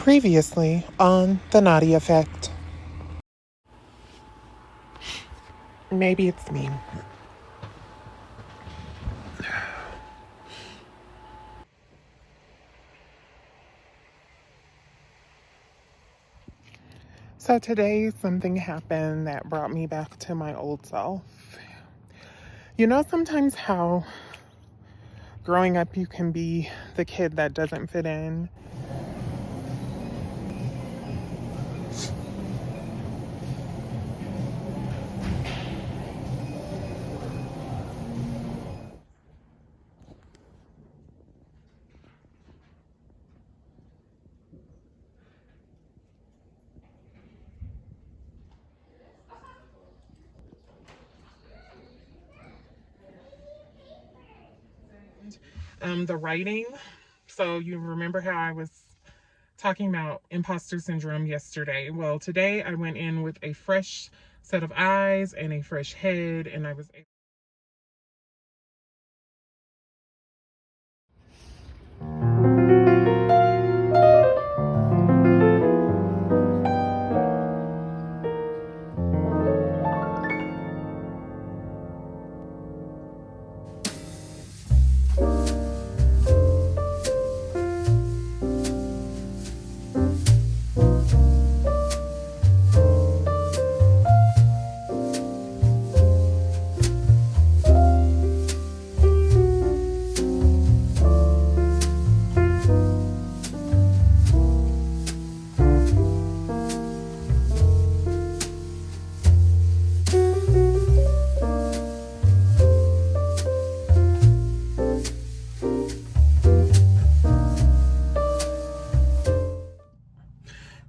Previously on The Nadia Effect. Maybe it's me. So today something happened that brought me back to my old self. You know sometimes how growing up you can be the kid that doesn't fit in? The writing. So you remember how I was talking about imposter syndrome yesterday? Well, today I went in with a fresh set of eyes and a fresh head, and I was able.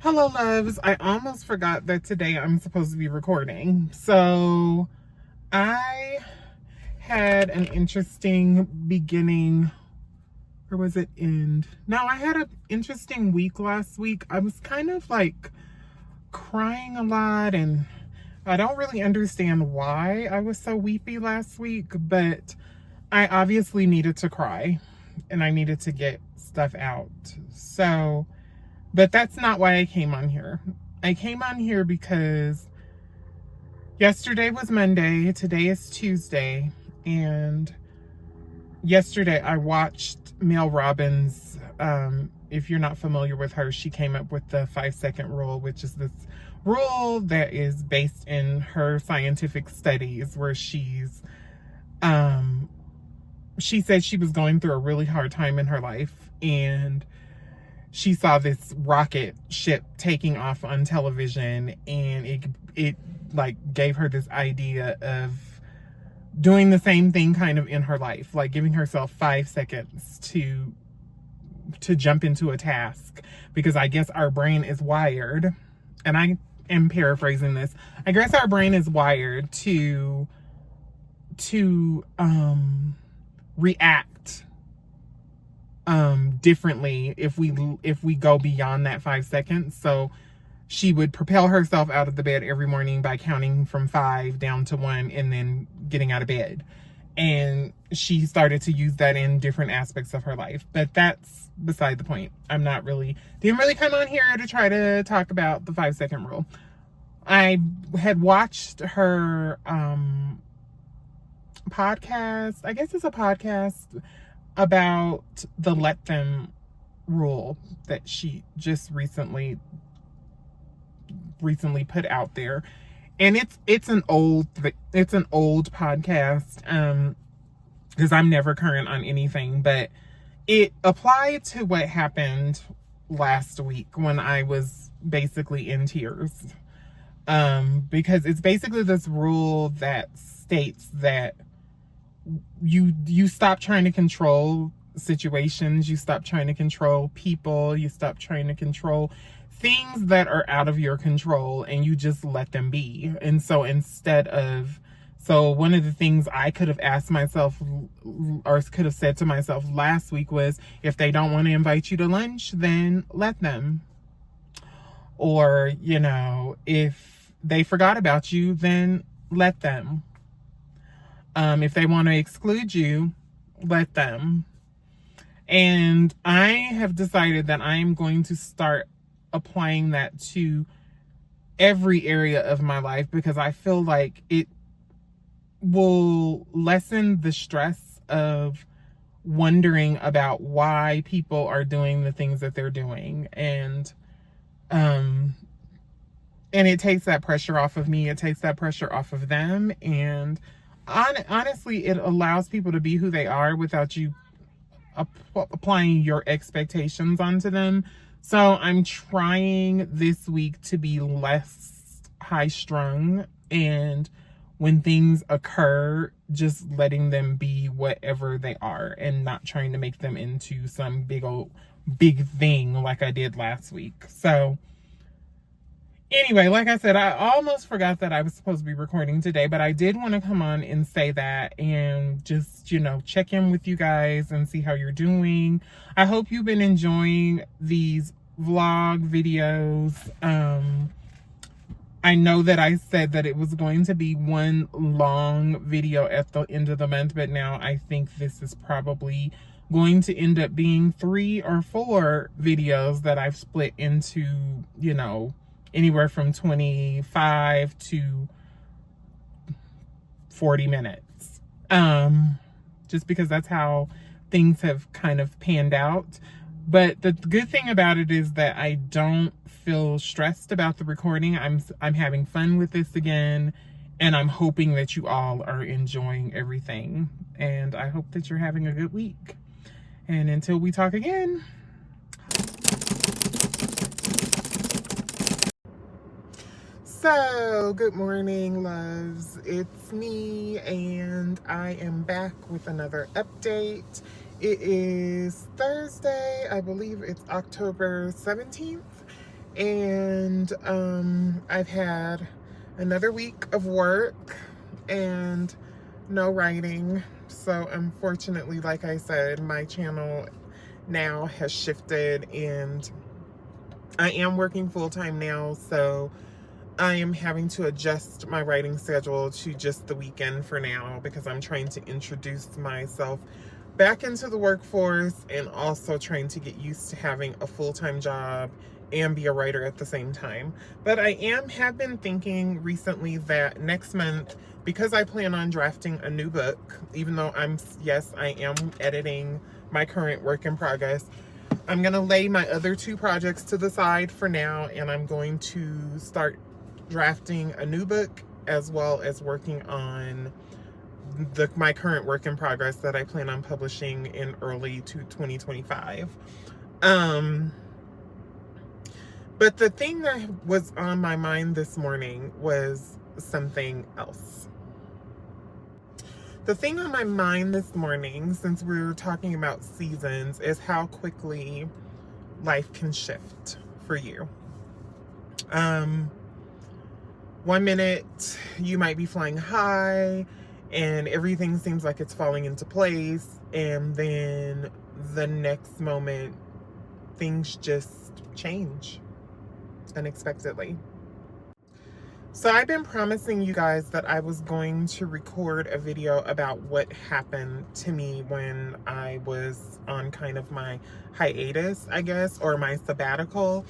Hello, loves. I almost forgot that today I'm supposed to be recording. So I had an interesting beginning. Or was it end? No, I had an interesting week last week. I was kind of like crying a lot, and I don't really understand why I was so weepy last week, but I obviously needed to cry and I needed to get stuff out. So, but that's not why I came on here. I came on here because yesterday was Monday, today is Tuesday, and yesterday I watched Mel Robbins. If you're not familiar with her, she came up with the 5-second rule, which is this rule that is based in her scientific studies where she said she was going through a really hard time in her life, and she saw this rocket ship taking off on television, and it like gave her this idea of doing the same thing kind of in her life, like giving herself 5 seconds to jump into a task, because I guess our brain is wired, and I am paraphrasing this, I guess our brain is wired to react differently if we go beyond that 5 seconds. So she would propel herself out of the bed every morning by counting from 5 down to 1 and then getting out of bed. And she started to use that in different aspects of her life. But that's beside the point. Didn't really come on here to try to talk about the 5-second rule. I had watched her podcast. I guess it's a podcast about the let them rule that she just recently put out there, and it's an old podcast, because I'm never current on anything, but it applied to what happened last week when I was basically in tears, because it's basically this rule that states that you stop trying to control situations, you stop trying to control people, you stop trying to control things that are out of your control, and you just let them be. And so one of the things I could have asked myself, or could have said to myself last week, was, if they don't want to invite you to lunch, then let them. Or, if they forgot about you, then let them. If they want to exclude you, let them. And I have decided that I'm going to start applying that to every area of my life, because I feel like it will lessen the stress of wondering about why people are doing the things that they're doing. And it takes that pressure off of me. It takes that pressure off of them. And honestly, it allows people to be who they are without you applying your expectations onto them. So I'm trying this week to be less high strung, and when things occur, just letting them be whatever they are and not trying to make them into some big thing like I did last week. So anyway, like I said, I almost forgot that I was supposed to be recording today, but I did want to come on and say that and just, check in with you guys and see how you're doing. I hope you've been enjoying these vlog videos. I know that I said that it was going to be one long video at the end of the month, but now I think this is probably going to end up being 3 or 4 videos that I've split into, anywhere from 25 to 40 minutes. Just because that's how things have kind of panned out. But the good thing about it is that I don't feel stressed about the recording. I'm having fun with this again, and I'm hoping that you all are enjoying everything. And I hope that you're having a good week. And until we talk again. So, good morning, loves. It's me, and I am back with another update. It is Thursday. I believe it's October 17th. And I've had another week of work and no writing. So, unfortunately, like I said, my channel now has shifted, and I am working full-time now. So, I am having to adjust my writing schedule to just the weekend for now, because I'm trying to introduce myself back into the workforce and also trying to get used to having a full-time job and be a writer at the same time. But I have been thinking recently that next month, because I plan on drafting a new book, even though I am editing my current work in progress, I'm going to lay my other 2 projects to the side for now, and I'm going to start drafting a new book, as well as working on my current work in progress that I plan on publishing in early 2025. But the thing that was on my mind this morning was something else. The thing on my mind this morning, since we're talking about seasons, is how quickly life can shift for you. 1 minute you might be flying high and everything seems like it's falling into place, and then the next moment things just change unexpectedly. So I've been promising you guys that I was going to record a video about what happened to me when I was on kind of my hiatus, I guess, or my sabbatical.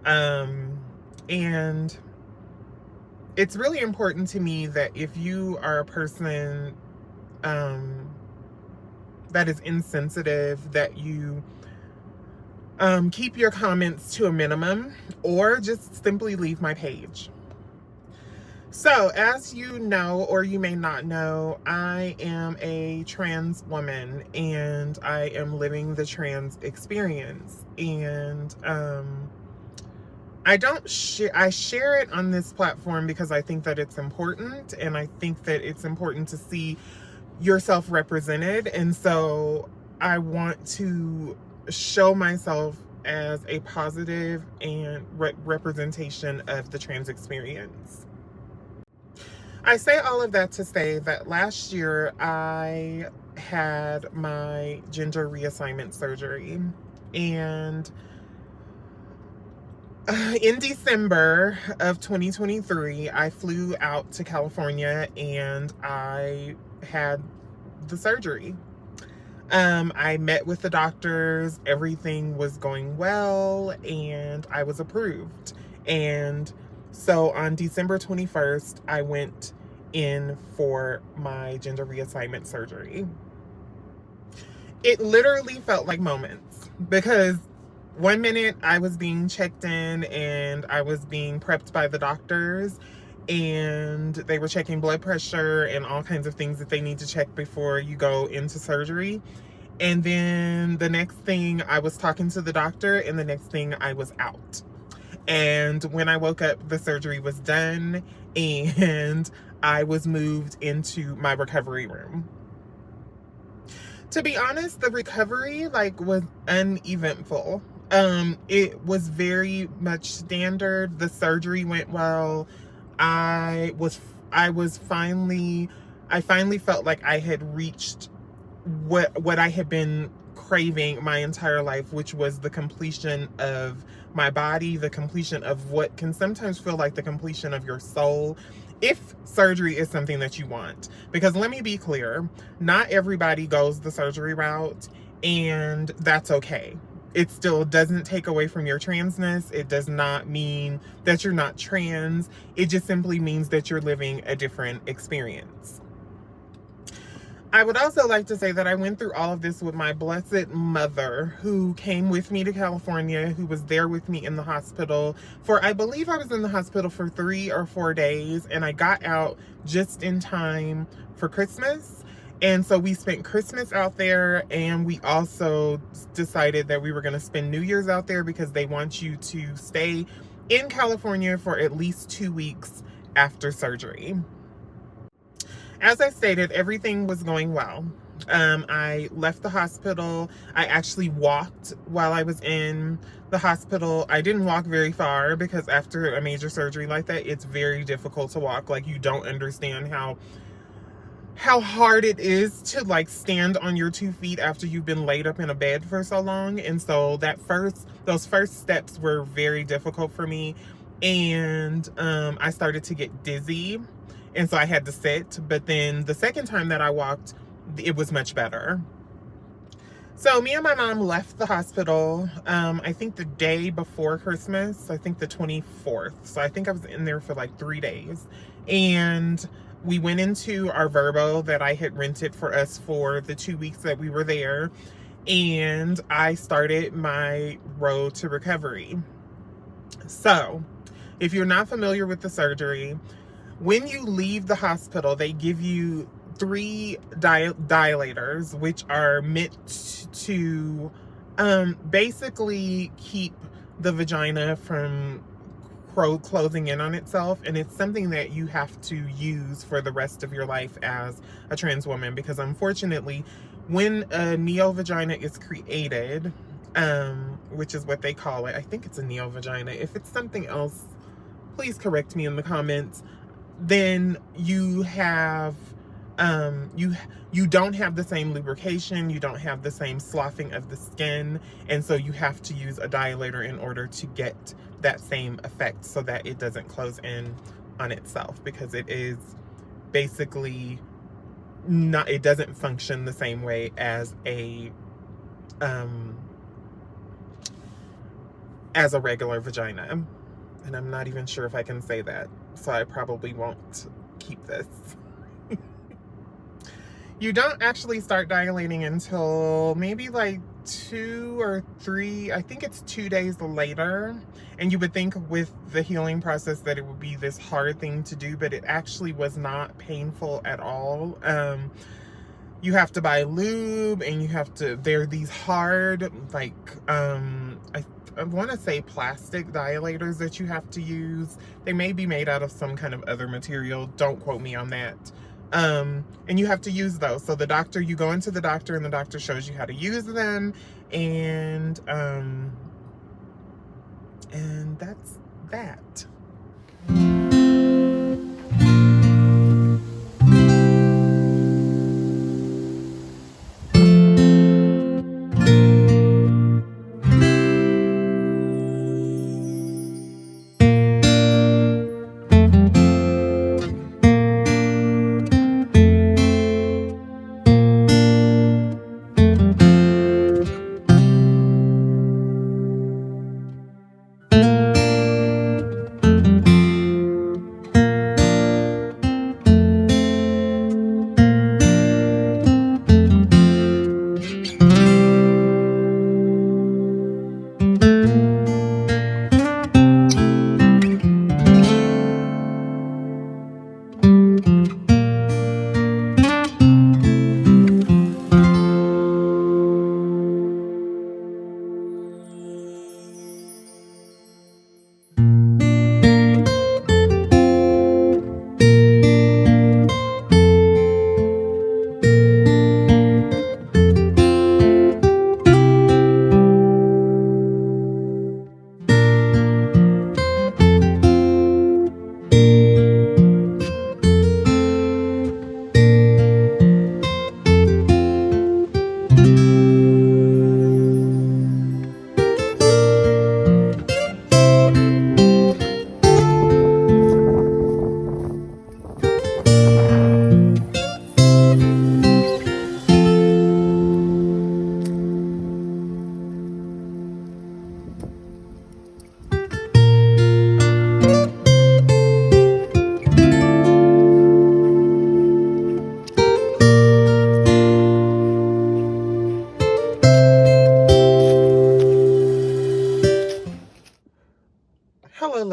And it's really important to me that if you are a person that is insensitive, that you keep your comments to a minimum, or just simply leave my page. So, as you know, or you may not know, I am a trans woman, and I am living the trans experience. And I share it on this platform because I think that it's important, and I think that it's important to see yourself represented. And so I want to show myself as a positive and representation of the trans experience. I say all of that to say that last year I had my gender reassignment surgery, and in December of 2023, I flew out to California and I had the surgery. I met with the doctors, everything was going well, and I was approved. And so on December 21st, I went in for my gender reassignment surgery. It literally felt like moments because one minute I was being checked in and I was being prepped by the doctors, and they were checking blood pressure and all kinds of things that they need to check before you go into surgery. And then the next thing I was talking to the doctor, and the next thing I was out. And when I woke up, the surgery was done and I was moved into my recovery room. To be honest, the recovery was uneventful. It was very much standard. The surgery went well. I was I was finally I finally felt like I had reached what I had been craving my entire life, which was the completion of my body, the completion of what can sometimes feel like the completion of your soul, if surgery is something that you want. Because let me be clear, not everybody goes the surgery route, and that's okay. It still doesn't take away from your transness. It does not mean that you're not trans. It just simply means that you're living a different experience. I would also like to say that I went through all of this with my blessed mother, who came with me to California, who was there with me in the hospital for, I believe I was in the hospital for 3 or 4 days, and I got out just in time for Christmas. And so we spent Christmas out there, and we also decided that we were going to spend New Year's out there because they want you to stay in California for at least 2 weeks after surgery. As I stated, everything was going well. I left the hospital. I actually walked while I was in the hospital. I didn't walk very far because after a major surgery like that, it's very difficult to walk. Like, you don't understand how hard it is to stand on your 2 feet after you've been laid up in a bed for so long. And so those first steps were very difficult for me. And I started to get dizzy. And so I had to sit. But then the second time that I walked, it was much better. So me and my mom left the hospital, I think the day before Christmas, I think the 24th. So I think I was in there for 3 days. And we went into our Verbo that I had rented for us for the 2 weeks that we were there. And I started my road to recovery. So if you're not familiar with the surgery, when you leave the hospital, they give you 3 dilators, which are meant to basically keep the vagina from closing in on itself. And it's something that you have to use for the rest of your life as a trans woman, because unfortunately, when a neo-vagina is created, which is what they call it, I think it's a neo-vagina. If it's something else, please correct me in the comments. Then you have you don't have the same lubrication, you don't have the same sloughing of the skin, and so you have to use a dilator in order to get that same effect, so that it doesn't close in on itself, because it is basically not, it doesn't function the same way as a regular vagina. And I'm not even sure if I can say that, so I probably won't keep this. You don't actually start dilating until maybe 2 or 3, I think it's 2 days later. And you would think with the healing process that it would be this hard thing to do, but it actually was not painful at all. You have to buy lube, and they're these hard, I want to say plastic dilators that you have to use. They may be made out of some kind of other material. Don't quote me on that. And you have to use those. So you go into the doctor, and the doctor shows you how to use them. And that's that.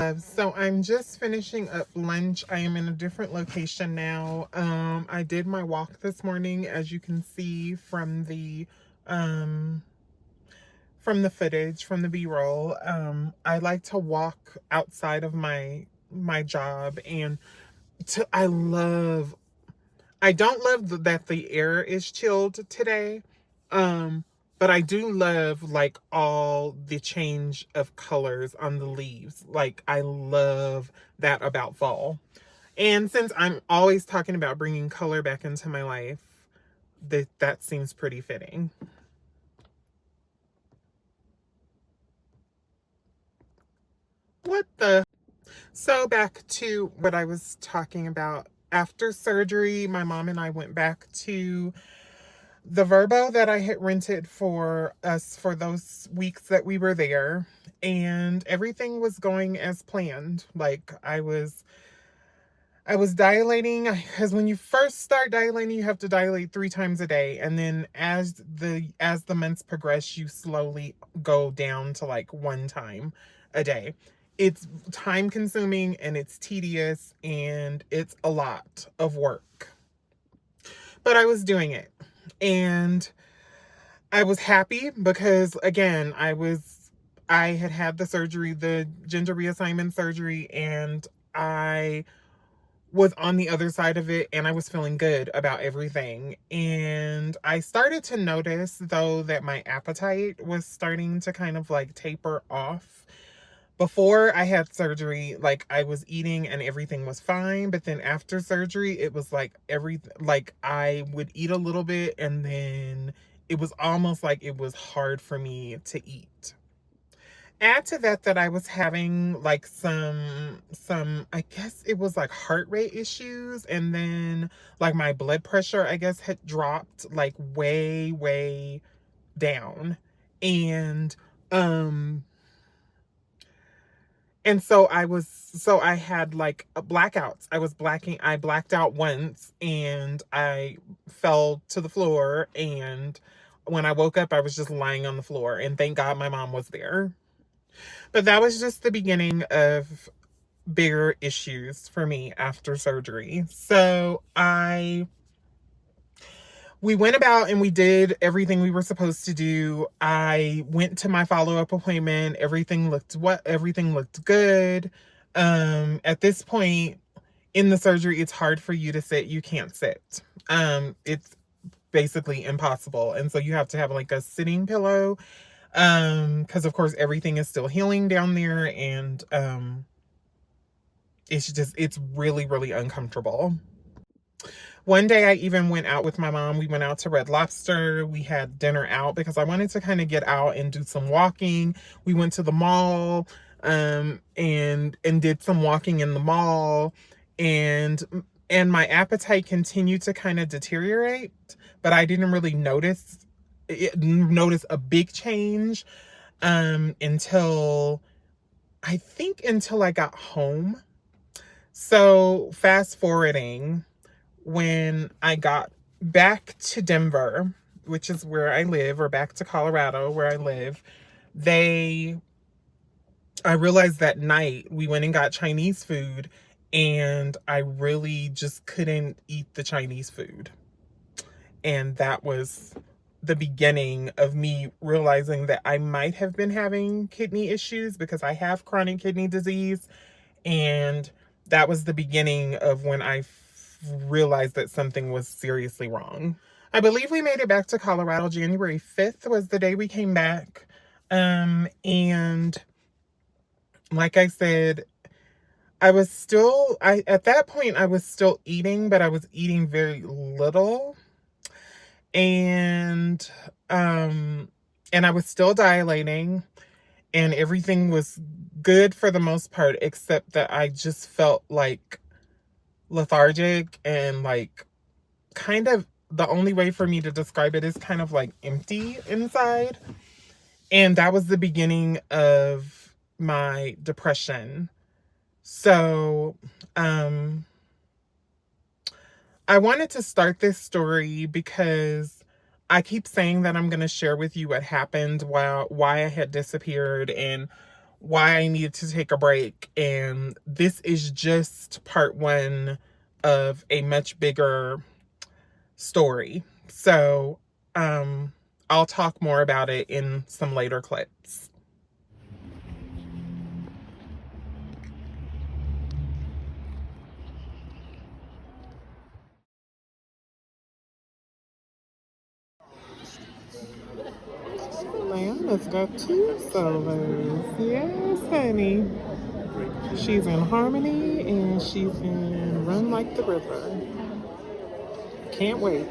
loves. So I'm just finishing up lunch. I am in a different location now. I did my walk this morning, as you can see from the footage, from the B-roll. I like to walk outside of my job, and I don't love that the air is chilled today. But I do love like all the change of colors on the leaves. Like I love that about fall. And since I'm always talking about bringing color back into my life, that seems pretty fitting. What the? So back to what I was talking about. After surgery, my mom and I went back to the Verbo that I had rented for us for those weeks that we were there, and everything was going as planned. Like I was dilating, because when you first start dilating, you have to dilate 3 times a day, and then as the months progress, you slowly go down to like 1 time a day. It's time consuming and it's tedious and it's a lot of work. But I was doing it. And I was happy because, again, I had the surgery, the gender reassignment surgery, and I was on the other side of it, and I was feeling good about everything. And I started to notice, though, that my appetite was starting to kind of like taper off. Before I had surgery, like I was eating and everything was fine, but then after surgery, it was like I would eat a little bit, and then it was almost like it was hard for me to eat. Add to that I was having like some I guess it was like heart rate issues, and then like my blood pressure, I guess, had dropped like way down. And And so I had like blackouts. I blacked out once, and I fell to the floor. And when I woke up, I was just lying on the floor, and thank God my mom was there. But that was just the beginning of bigger issues for me after surgery. So we went about and we did everything we were supposed to do. I went to my follow-up appointment. Everything looked good. At this point in the surgery, it's hard for you to sit. You can't sit. It's basically impossible. And so you have to have like a sitting pillow. Because of course everything is still healing down there, and it's really uncomfortable. One day I even went out with my mom. We went out to Red Lobster. We had dinner out because I wanted to kind of get out and do some walking. We went to the mall, and did some walking in the mall, and my appetite continued to kind of deteriorate, but I didn't really notice a big change until I got home. So fast forwarding, when I got back to Denver, which is where I live, or back to Colorado where I live, I realized that night we went and got Chinese food, and I really just couldn't eat the Chinese food. And that was the beginning of me realizing that I might have been having kidney issues, because I have chronic kidney disease. And that was the beginning of when I realized that something was seriously wrong. I believe we made it back to Colorado. January 5th was the day we came back. And like I said, at that point I was still eating, but I was eating very little. And I was still dilating, and everything was good for the most part, except that I just felt like lethargic, and like kind of, the only way for me to describe it is kind of like empty inside. And that was the beginning of my depression. So I wanted to start this story because I keep saying that I'm going to share with you what happened, why I had disappeared, and why I needed to take a break. And this is just part one of a much bigger story. So I'll talk more about it in some later clips. Lana's got two solos. Yes, honey. She's in Harmony and she's in Run Like the River. Can't wait.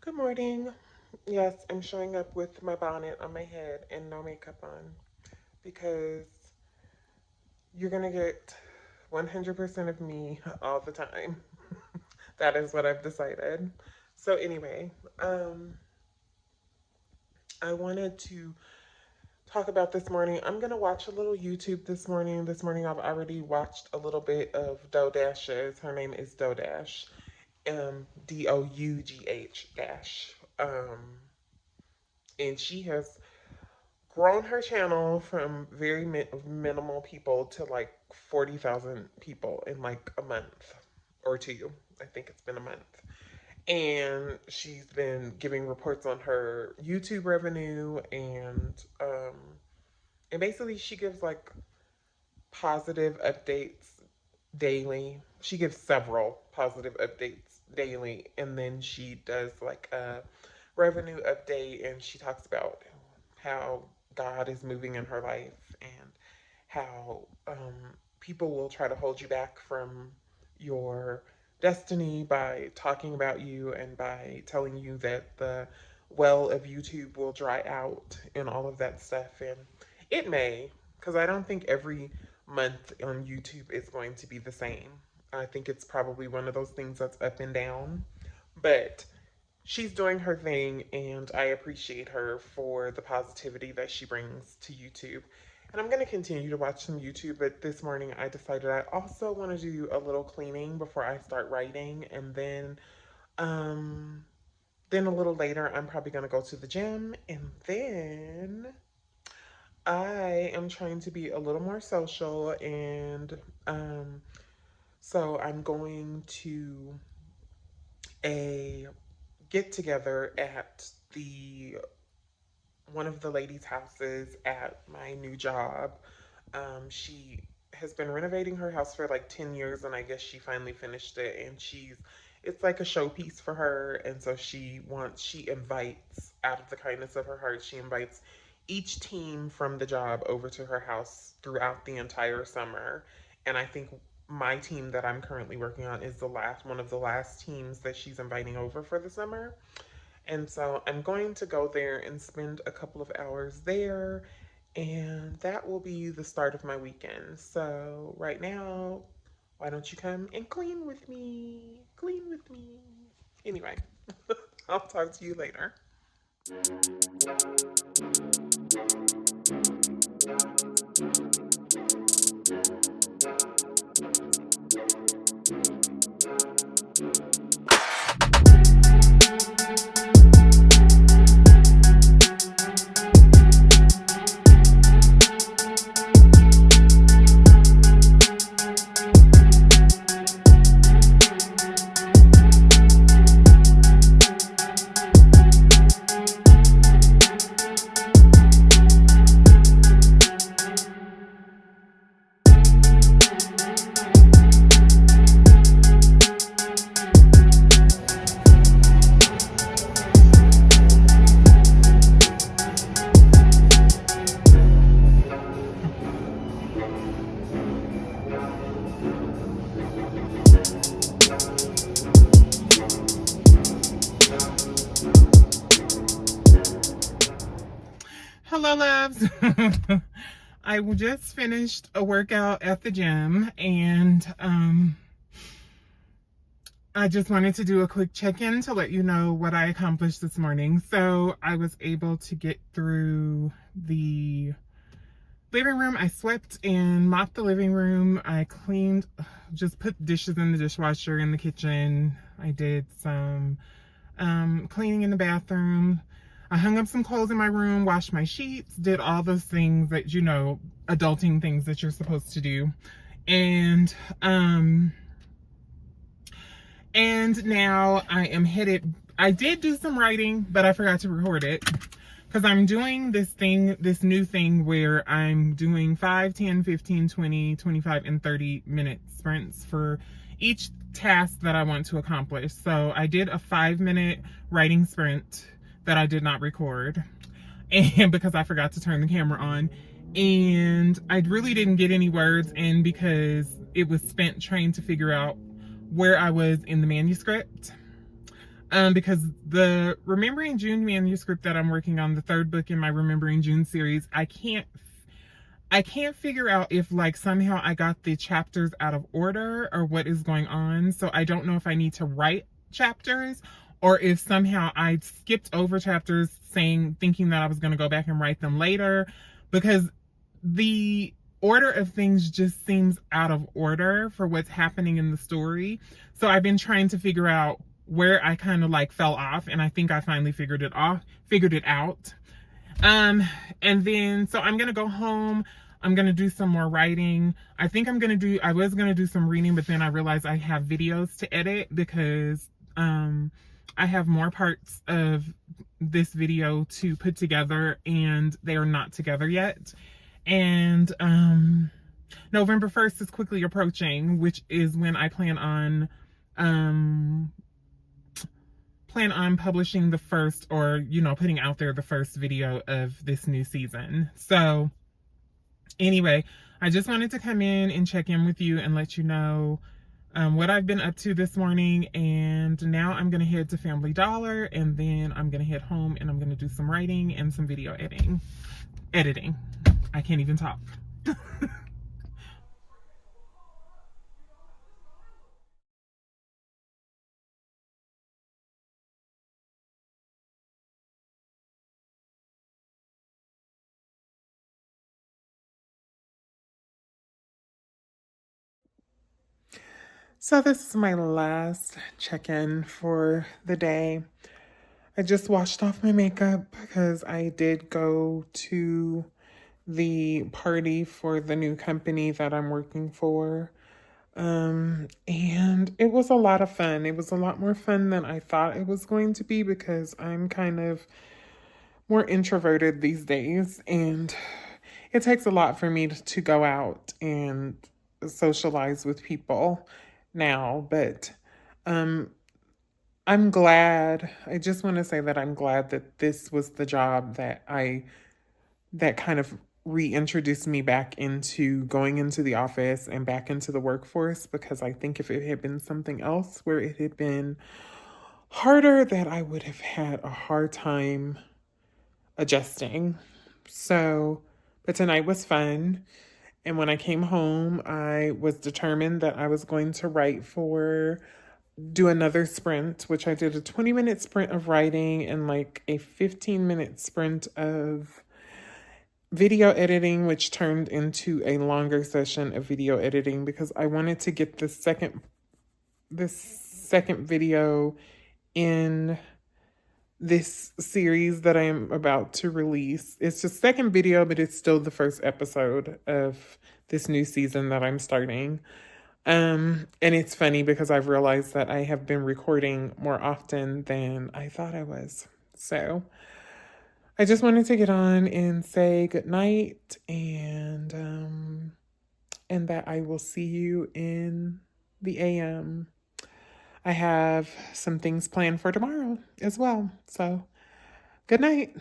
Good morning. Yes, I'm showing up with my bonnet on my head and no makeup on because you're going to get 100% of me all the time. That is what I've decided. So anyway, I wanted to talk about this morning. I'm going to watch a little YouTube this morning. This morning I've already watched a little bit of Dodash's. Her name is Dodash. Dough dash. And she has grown her channel from very minimal people to like 40,000 people in like a month or two. I think it's been a month. And she's been giving reports on her YouTube revenue and basically she gives like positive updates daily. She gives several positive updates daily, and then she does like a revenue update, and she talks about how God is moving in her life and how people will try to hold you back from your destiny by talking about you and by telling you that the well of YouTube will dry out and all of that stuff. And it may, because I don't think every month on YouTube is going to be the same. I think it's probably one of those things that's up and down. But she's doing her thing, and I appreciate her for the positivity that she brings to YouTube. And I'm going to continue to watch some YouTube, but this morning I decided I also want to do a little cleaning before I start writing, and then a little later I'm probably going to go to the gym, and then I am trying to be a little more social, and so I'm going to a get together at the one of the ladies' houses at my new job. She has been renovating her house for like 10 years, and I guess she finally finished it. And it's like a showpiece for her. And so she invites, out of the kindness of her heart, she invites each team from the job over to her house throughout the entire summer. And I think my team that I'm currently working on is one of the last teams that she's inviting over for the summer. And so I'm going to go there and spend a couple of hours there And that will be the start of my weekend. So right now, why don't you come and clean with me? Clean with me. Anyway, I'll talk to you later. Hello, loves. I just finished a workout at the gym, and I just wanted to do a quick check-in to let you know what I accomplished this morning. So I was able to get through the living room. I swept and mopped the living room. I cleaned, just put dishes in the dishwasher in the kitchen. I did some cleaning in the bathroom. I hung up some clothes in my room, washed my sheets, did all those things that, you know, adulting things that you're supposed to do. And now I am headed, I did do some writing, but I forgot to record it. Because I'm doing this new thing where I'm doing 5, 10, 15, 20, 25, and 30-minute sprints for each task that I want to accomplish. So I did a 5-minute writing sprint that I did not record, and because I forgot to turn the camera on. And I really didn't get any words in because it was spent trying to figure out where I was in the manuscript. Because the Remembering June manuscript that I'm working on, the third book in my Remembering June series, I can't figure out if like somehow I got the chapters out of order or what is going on. So I don't know if I need to write chapters or if somehow I skipped over chapters thinking that I was going to go back and write them later, because the order of things just seems out of order for what's happening in the story. So I've been trying to figure out where I kind of like fell off, and I think I finally figured it out. And then, so I'm going to go home. I'm going to do some more writing. I was going to do some reading, but then I realized I have videos to edit because, I have more parts of this video to put together and they are not together yet. And, November 1st is quickly approaching, which is when I plan on publishing the first, or, you know, putting out there the first video of this new season. So anyway, I just wanted to come in and check in with you and let you know what I've been up to this morning. And now I'm going to head to Family Dollar, and then I'm going to head home and I'm going to do some writing and some video editing. I can't even talk. So this is my last check-in for the day. I just washed off my makeup because I did go to the party for the new company that I'm working for. And it was a lot of fun. It was a lot more fun than I thought it was going to be because I'm kind of more introverted these days, and it takes a lot for me to go out and socialize with people now. But I'm glad. I just want to say that I'm glad that this was the job that kind of reintroduced me back into going into the office and back into the workforce, because I think if it had been something else where it had been harder, that I would have had a hard time adjusting. So, But tonight was fun. And when I came home, I was determined that I was going to do another sprint, which I did a 20-minute sprint of writing and like a 15-minute sprint of video editing, which turned into a longer session of video editing because I wanted to get this second video in this series that I am about to release. It's the second video, but it's still the first episode of this new season that I'm starting. And it's funny because I've realized that I have been recording more often than I thought I was. So I just wanted to get on and say good night and that I will see you in the AM. I have some things planned for tomorrow as well. So, good night.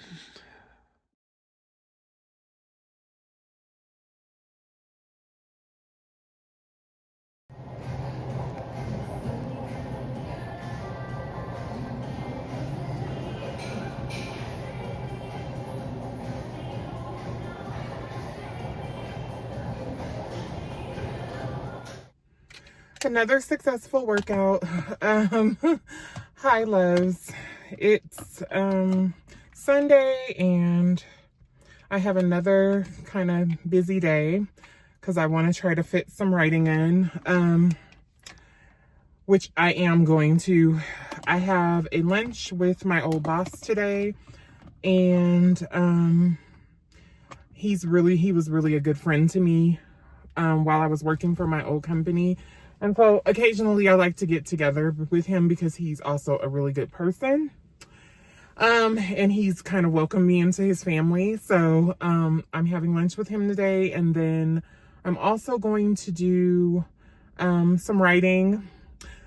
Another successful workout. Hi, loves. It's Sunday and I have another kind of busy day because I want to try to fit some writing in, which I am going to. I have a lunch with my old boss today, and he was really a good friend to me while I was working for my old company. And so occasionally I like to get together with him because he's also a really good person. And he's kind of welcomed me into his family. So I'm having lunch with him today. And then I'm also going to do some writing,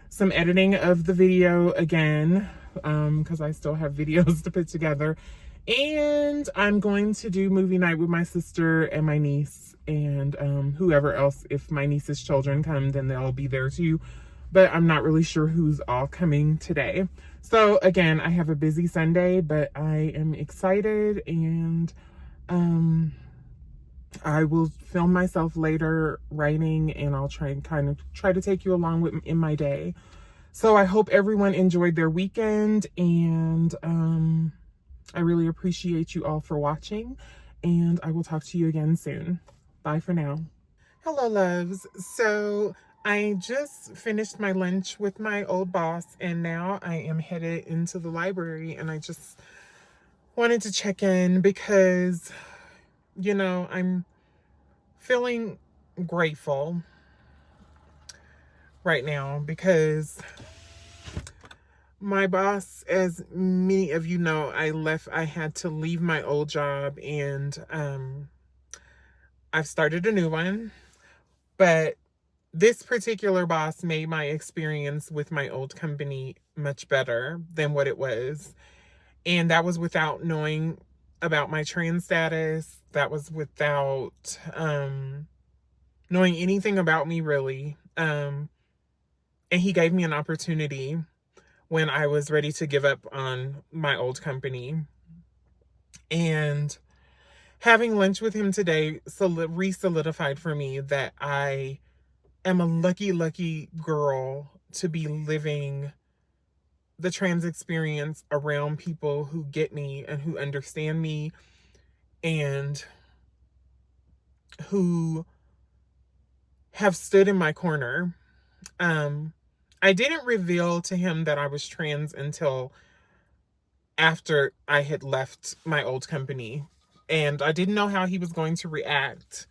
some editing of the video again, because I still have videos to put together. And I'm going to do movie night with my sister and my niece and whoever else. If my niece's children come, then they'll be there too. But I'm not really sure who's all coming today. So again, I have a busy Sunday, but I am excited, and I will film myself later writing, and I'll try to take you along in my day. So I hope everyone enjoyed their weekend, and I really appreciate you all for watching, and I will talk to you again soon. Bye for now. Hello, loves. So I just finished my lunch with my old boss, and now I am headed into the library, and I just wanted to check in because, I'm feeling grateful right now because my boss, as many of you know, I had to leave my old job, and I've started a new one, but this particular boss made my experience with my old company much better than what it was. And that was without knowing about my trans status. That was without knowing anything about me, really. And he gave me an opportunity when I was ready to give up on my old company. And having lunch with him today re-solidified for me that I am a lucky, lucky girl to be living the trans experience around people who get me and who understand me and who have stood in my corner. I didn't reveal to him that I was trans until after I had left my old company, and I didn't know how he was going to react.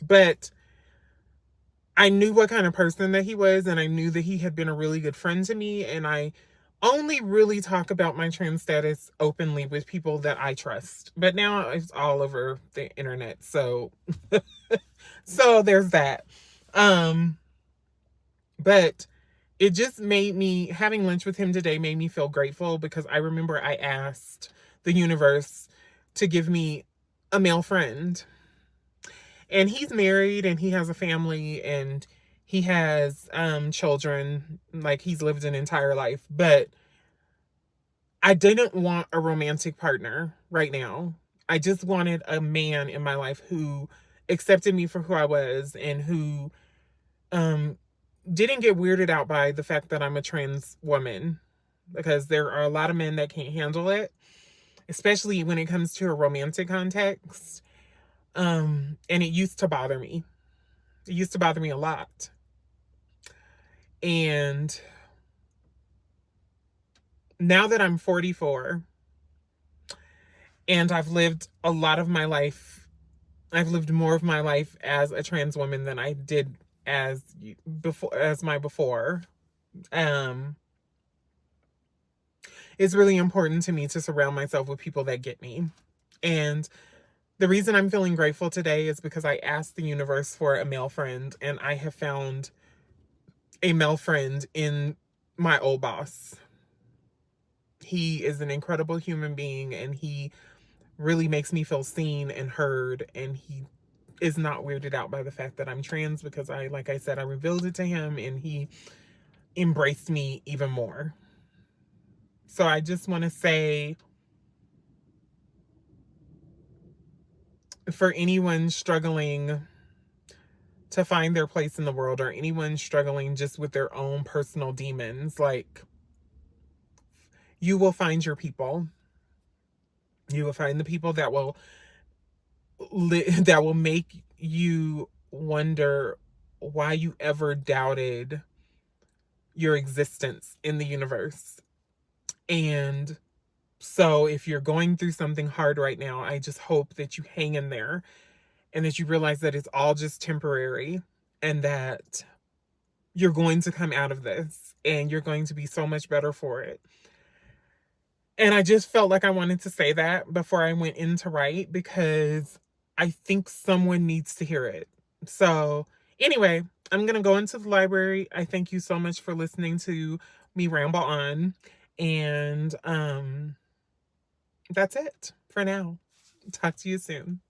But I knew what kind of person that he was, and I knew that he had been a really good friend to me, and I only really talk about my trans status openly with people that I trust. But now it's all over the internet, so so there's that. But it just made me, having lunch with him today made me feel grateful because I remember I asked the universe to give me a male friend. And he's married and he has a family and he has children, like he's lived an entire life. But I didn't want a romantic partner right now. I just wanted a man in my life who accepted me for who I was and who didn't get weirded out by the fact that I'm a trans woman, because there are a lot of men that can't handle it, especially when it comes to a romantic context. And it used to bother me. It used to bother me a lot. And now that I'm 44 and I've lived a lot of my life, I've lived more of my life as a trans woman than I did as before. It's really important to me to surround myself with people that get me. And the reason I'm feeling grateful today is because I asked the universe for a male friend, and I have found a male friend in my old boss. He is an incredible human being, and he really makes me feel seen and heard, and he is not weirded out by the fact that I'm trans, because like I said, I revealed it to him and he embraced me even more. So I just want to say, for anyone struggling to find their place in the world, or anyone struggling just with their own personal demons, like, you will find your people. You will find the people that will make you wonder why you ever doubted your existence in the universe. And so if you're going through something hard right now, I just hope that you hang in there and that you realize that it's all just temporary, and that you're going to come out of this and you're going to be so much better for it. And I just felt like I wanted to say that before I went in to write, because I think someone needs to hear it. So anyway, I'm going to go into the library. I thank you so much for listening to me ramble on. And that's it for now. Talk to you soon.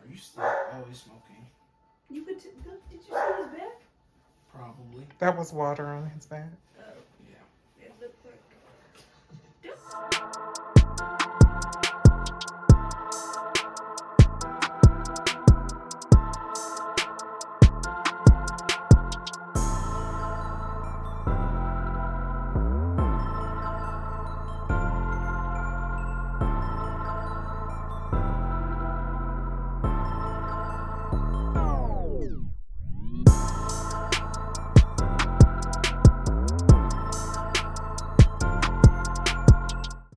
Are you still always smoking? Did you see his back? Probably. That was water on his back.